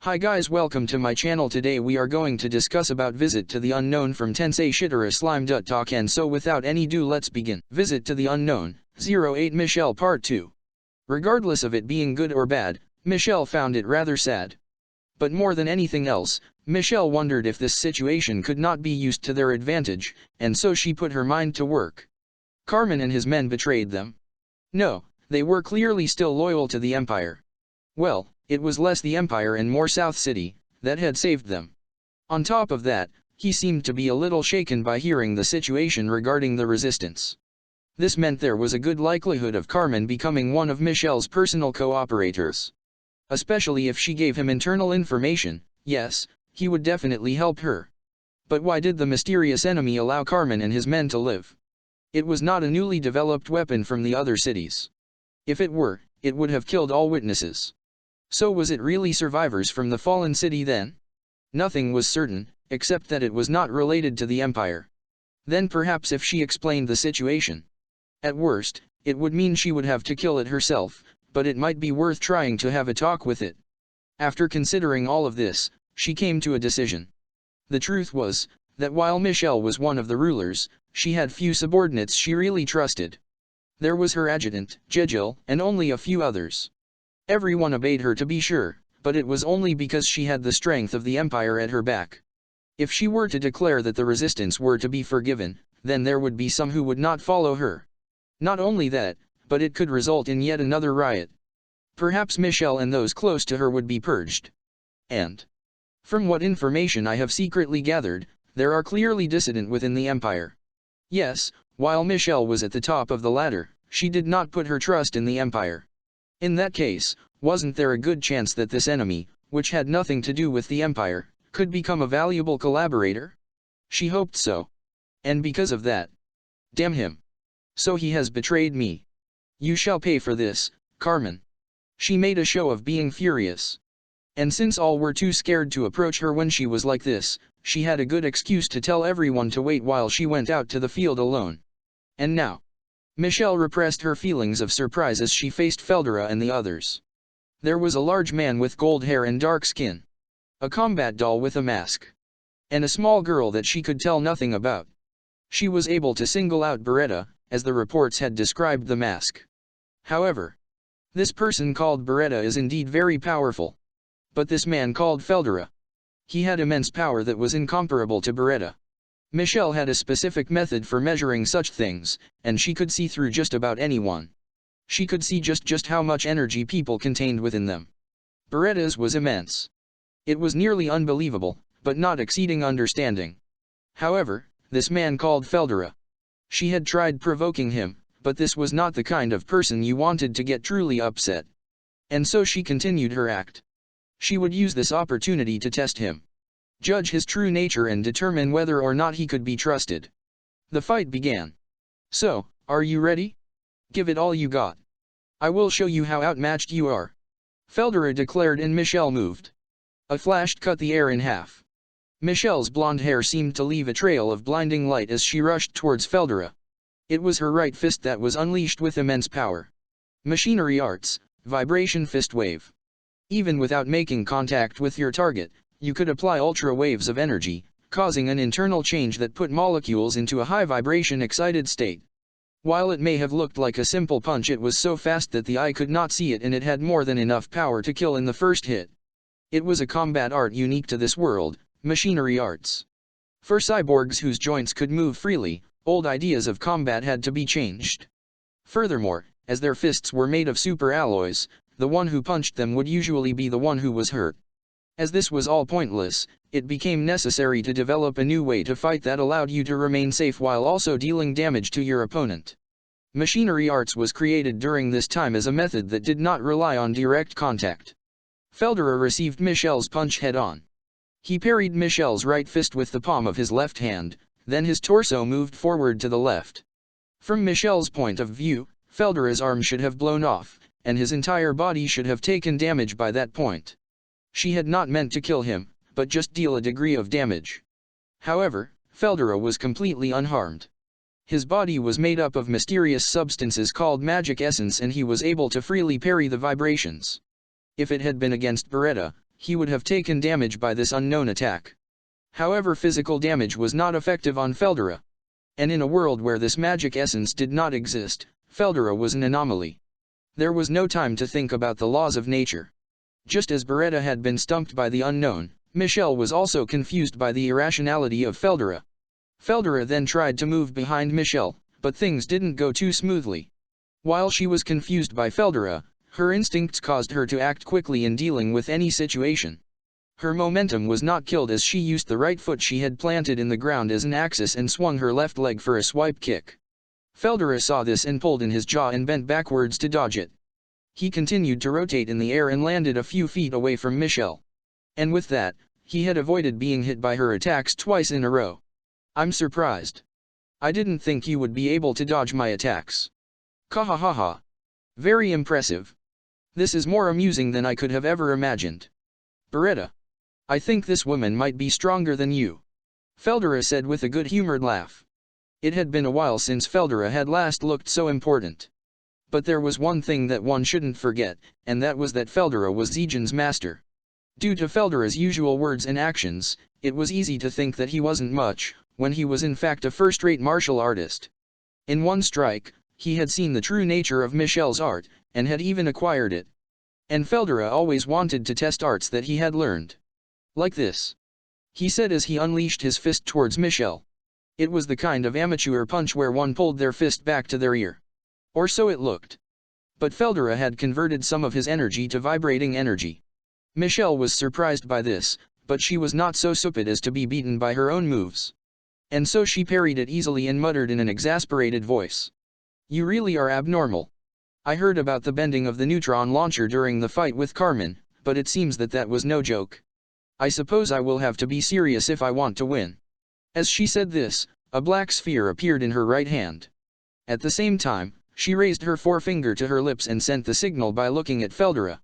Hi guys, welcome to my channel. Today we are going to discuss about Visit to the Unknown from Tensei Shitara Slime Talk, and so without any ado let's begin. Visit to the Unknown, 08 Michelle Part 2. Regardless of it being good or bad, Michelle found it rather sad. But more than anything else, Michelle wondered if this situation could not be used to their advantage, and so she put her mind to work. Carmen and his men betrayed them. No, they were clearly still loyal to the Empire. Well, it was less the Empire and more South City that had saved them. On top of that, he seemed to be a little shaken by hearing the situation regarding the resistance. This meant there was a good likelihood of Carmen becoming one of Michelle's personal cooperators. Especially if she gave him internal information. Yes, he would definitely help her. But why did the mysterious enemy allow Carmen and his men to live? It was not a newly developed weapon from the other cities. If it were, it would have killed all witnesses. So was it really survivors from the fallen city then? Nothing was certain, except that it was not related to the Empire. Then perhaps if she explained the situation. At worst, it would mean she would have to kill it herself, but it might be worth trying to have a talk with it. After considering all of this, she came to a decision. The truth was, that while Michelle was one of the rulers, she had few subordinates she really trusted. There was her adjutant, Jejil, and only a few others. Everyone obeyed her to be sure, but it was only because she had the strength of the Empire at her back. If she were to declare that the resistance were to be forgiven, then there would be some who would not follow her. Not only that, but it could result in yet another riot. Perhaps Michelle and those close to her would be purged. And from what information I have secretly gathered, there are clearly dissident within the Empire. Yes, while Michelle was at the top of the ladder, she did not put her trust in the Empire. In that case, wasn't there a good chance that this enemy, which had nothing to do with the Empire, could become a valuable collaborator? She hoped so. And because of that. Damn him. So he has betrayed me. You shall pay for this, Carmen. She made a show of being furious. And since all were too scared to approach her when she was like this, she had a good excuse to tell everyone to wait while she went out to the field alone. And now, Michelle repressed her feelings of surprise as she faced Feldora and the others. There was a large man with gold hair and dark skin. A combat doll with a mask. And a small girl that she could tell nothing about. She was able to single out Beretta, as the reports had described the mask. However, this person called Beretta is indeed very powerful. But this man called Feldora. He had immense power that was incomparable to Beretta. Michelle had a specific method for measuring such things, and she could see through just about anyone. She could see just how much energy people contained within them. Beretta's was immense. It was nearly unbelievable, but not exceeding understanding. However, this man called Feldora. She had tried provoking him, but this was not the kind of person you wanted to get truly upset. And so she continued her act. She would use this opportunity to test him. Judge his true nature and determine whether or not he could be trusted. The fight began. So, are you ready? Give it all you got. I will show you how outmatched you are. Feldora declared, and Michelle moved. A flash cut the air in half. Michelle's blonde hair seemed to leave a trail of blinding light as she rushed towards Feldora. It was her right fist that was unleashed with immense power. Machinery arts, vibration fist wave. Even without making contact with your target, you could apply ultra waves of energy, causing an internal change that put molecules into a high vibration excited state. While it may have looked like a simple punch, it was so fast that the eye could not see it, and it had more than enough power to kill in the first hit. It was a combat art unique to this world, machinery arts. For cyborgs whose joints could move freely, old ideas of combat had to be changed. Furthermore, as their fists were made of super alloys, the one who punched them would usually be the one who was hurt. As this was all pointless, it became necessary to develop a new way to fight that allowed you to remain safe while also dealing damage to your opponent. Machinery arts was created during this time as a method that did not rely on direct contact. Feldora received Michelle's punch head-on. He parried Michelle's right fist with the palm of his left hand, then his torso moved forward to the left. From Michelle's point of view, Feldora's arm should have blown off, and his entire body should have taken damage by that point. She had not meant to kill him, but just deal a degree of damage. However, Feldora was completely unharmed. His body was made up of mysterious substances called magic essence, and he was able to freely parry the vibrations. If it had been against Beretta, he would have taken damage by this unknown attack. However, physical damage was not effective on Feldora. And in a world where this magic essence did not exist, Feldora was an anomaly. There was no time to think about the laws of nature. Just as Beretta had been stumped by the unknown, Michelle was also confused by the irrationality of Feldora. Feldora then tried to move behind Michelle, but things didn't go too smoothly. While she was confused by Feldora, her instincts caused her to act quickly in dealing with any situation. Her momentum was not killed as she used the right foot she had planted in the ground as an axis and swung her left leg for a swipe kick. Feldora saw this and pulled in his jaw and bent backwards to dodge it. He continued to rotate in the air and landed a few feet away from Michelle. And with that, he had avoided being hit by her attacks twice in a row. I'm surprised. I didn't think you would be able to dodge my attacks. Kahahaha. Very impressive. This is more amusing than I could have ever imagined. Beretta. I think this woman might be stronger than you. Feldora said with a good-humored laugh. It had been a while since Feldora had last looked so important. But there was one thing that one shouldn't forget, and that was that Feldora was Zijin's master. Due to Feldora's usual words and actions, it was easy to think that he wasn't much, when he was in fact a first-rate martial artist. In one strike, he had seen the true nature of Michelle's art, and had even acquired it. And Feldora always wanted to test arts that he had learned. Like this. He said as he unleashed his fist towards Michelle. It was the kind of amateur punch where one pulled their fist back to their ear. Or so it looked. But Feldora had converted some of his energy to vibrating energy. Michelle was surprised by this, but she was not so stupid as to be beaten by her own moves. And so she parried it easily and muttered in an exasperated voice. You really are abnormal. I heard about the bending of the neutron launcher during the fight with Carmen, but it seems that that was no joke. I suppose I will have to be serious if I want to win. As she said this, a black sphere appeared in her right hand. At the same time, she raised her forefinger to her lips and sent the signal by looking at Feldora.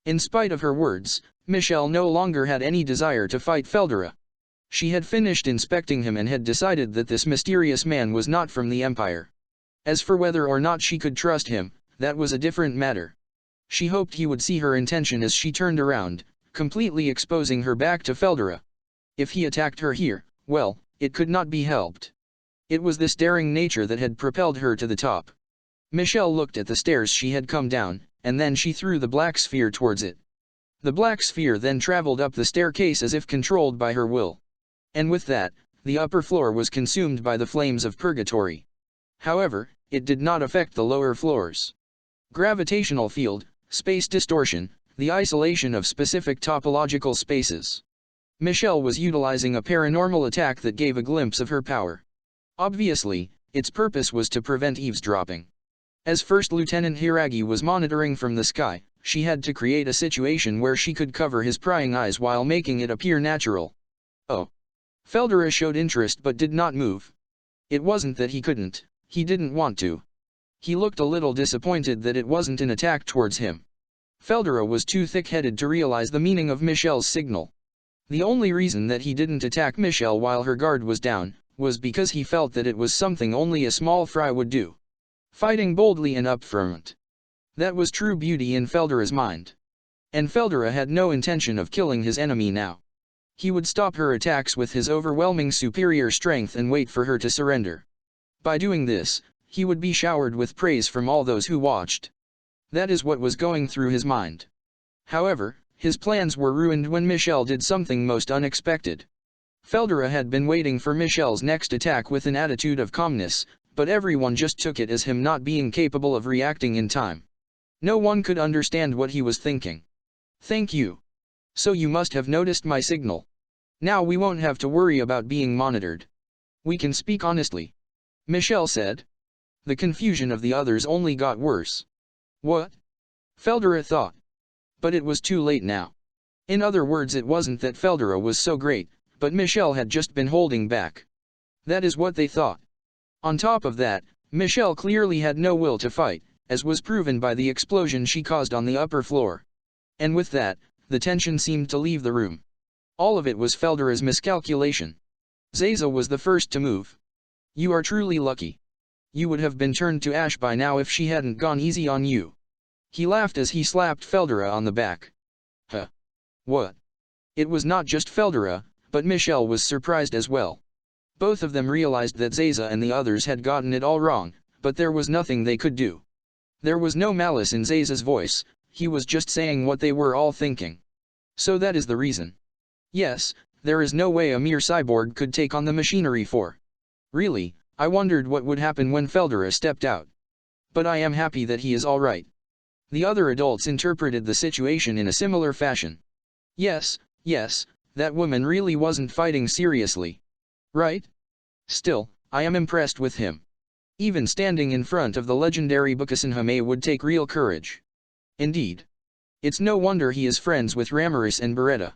In spite of her words, Michelle no longer had any desire to fight Feldora. She had finished inspecting him and had decided that this mysterious man was not from the Empire. As for whether or not she could trust him, that was a different matter. She hoped he would see her intention as she turned around, completely exposing her back to Feldora. If he attacked her here, well, it could not be helped. It was this daring nature that had propelled her to the top. Michelle looked at the stairs she had come down, and then she threw the black sphere towards it. The black sphere then traveled up the staircase as if controlled by her will. And with that, the upper floor was consumed by the flames of purgatory. However, it did not affect the lower floors. Gravitational field, space distortion, the isolation of specific topological spaces. Michelle was utilizing a paranormal attack that gave a glimpse of her power. Obviously, its purpose was to prevent eavesdropping. As First Lieutenant Hiragi was monitoring from the sky, she had to create a situation where she could cover his prying eyes while making it appear natural. Oh. Feldora showed interest but did not move. It wasn't that he couldn't, he didn't want to. He looked a little disappointed that it wasn't an attack towards him. Feldora was too thick-headed to realize the meaning of Michelle's signal. The only reason that he didn't attack Michelle while her guard was down, was because he felt that it was something only a small fry would do. Fighting boldly and upfront. That was true beauty in Feldora's mind. And Feldora had no intention of killing his enemy now. He would stop her attacks with his overwhelming superior strength and wait for her to surrender. By doing this, he would be showered with praise from all those who watched. That is what was going through his mind. However, his plans were ruined when Michelle did something most unexpected. Feldora had been waiting for Michelle's next attack with an attitude of calmness, but everyone just took it as him not being capable of reacting in time. No one could understand what he was thinking. Thank you. So you must have noticed my signal. Now we won't have to worry about being monitored. We can speak honestly. Michelle said. The confusion of the others only got worse. What? Feldora thought. But it was too late now. In other words, it wasn't that Feldora was so great, but Michelle had just been holding back. That is what they thought. On top of that, Michelle clearly had no will to fight, as was proven by the explosion she caused on the upper floor. And with that, the tension seemed to leave the room. All of it was Feldora's miscalculation. Zaza was the first to move. You are truly lucky. You would have been turned to ash by now if she hadn't gone easy on you. He laughed as he slapped Feldora on the back. Huh. What? It was not just Feldera, but Michelle was surprised as well. Both of them realized that Zaza and the others had gotten it all wrong, but there was nothing they could do. There was no malice in Zaza's voice, he was just saying what they were all thinking. So that is the reason. Yes, there is no way a mere cyborg could take on the machinery for. Really, I wondered what would happen when Feldera stepped out. But I am happy that he is alright. The other adults interpreted the situation in a similar fashion. Yes, that woman really wasn't fighting seriously. Right? Still, I am impressed with him. Even standing in front of the legendary Bukasanhame would take real courage. Indeed. It's no wonder he is friends with Ramiris and Beretta.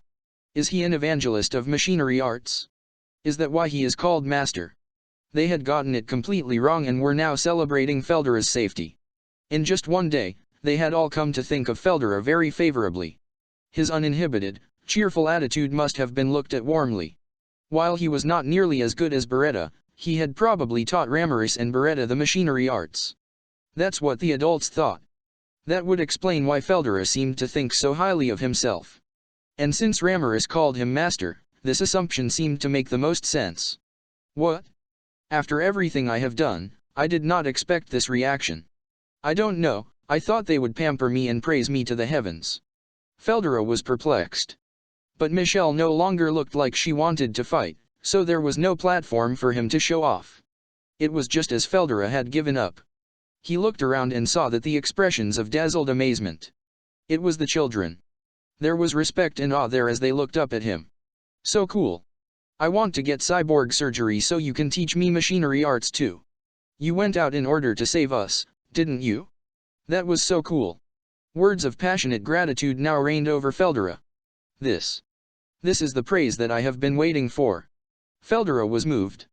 Is he an evangelist of machinery arts? Is that why he is called Master? They had gotten it completely wrong and were now celebrating Feldera's safety. In just one day, they had all come to think of Feldera very favorably. His uninhibited, cheerful attitude must have been looked at warmly. While he was not nearly as good as Beretta, he had probably taught Ramiris and Beretta the machinery arts. That's what the adults thought. That would explain why Feldera seemed to think so highly of himself. And since Ramiris called him Master, this assumption seemed to make the most sense. What? After everything I have done, I did not expect this reaction. I don't know, I thought they would pamper me and praise me to the heavens. Feldera was perplexed. But Michelle no longer looked like she wanted to fight, so there was no platform for him to show off. It was just as Feldera had given up. He looked around and saw that the expressions of dazzled amazement. It was the children. There was respect and awe there as they looked up at him. So cool. I want to get cyborg surgery so you can teach me machinery arts too. You went out in order to save us, didn't you? That was so cool. Words of passionate gratitude now reigned over Feldera. This is the praise that I have been waiting for. Feldera was moved.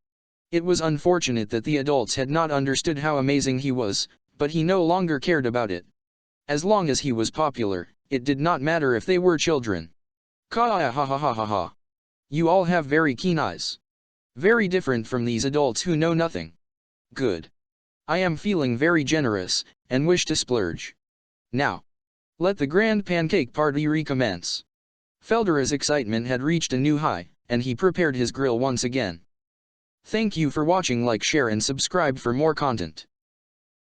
It was unfortunate that the adults had not understood how amazing he was, but he no longer cared about it. As long as he was popular, it did not matter if they were children. Ha ha ha ha ha ha. You all have very keen eyes. Very different from these adults who know nothing. Good. I am feeling very generous, and wish to splurge. Now, let the grand pancake party recommence. Feldera's excitement had reached a new high, and he prepared his grill once again. Thank you for watching. Like, share and subscribe for more content.